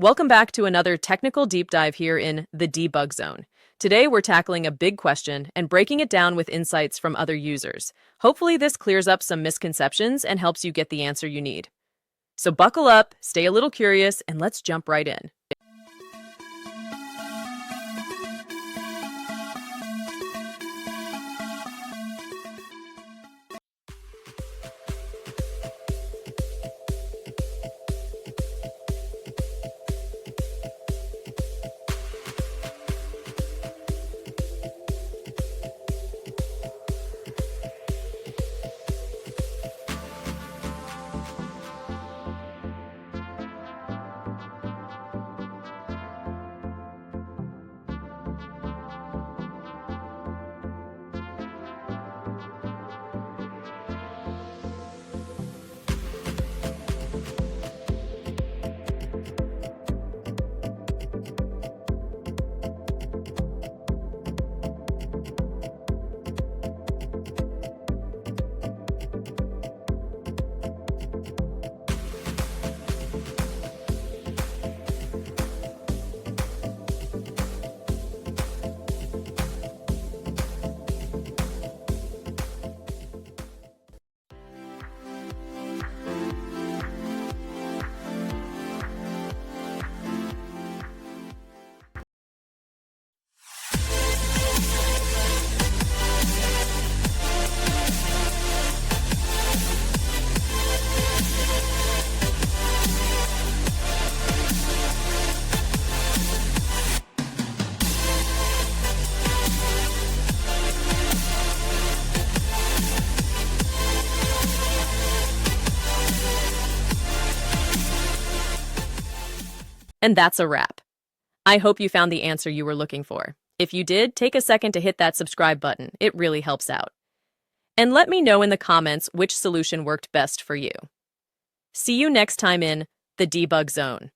Welcome back to another technical deep dive here in the debug zone. Today, we're tackling a big question and breaking it down with insights from other users. Hopefully, this clears up some misconceptions and helps you get the answer you need. So buckle up, stay a little curious, and let's jump right in. And that's a wrap. I hope you found the answer you were looking for. If you did, take a second to hit that subscribe button. It really helps out. And let me know in the comments which solution worked best for you. See you next time in the debug zone.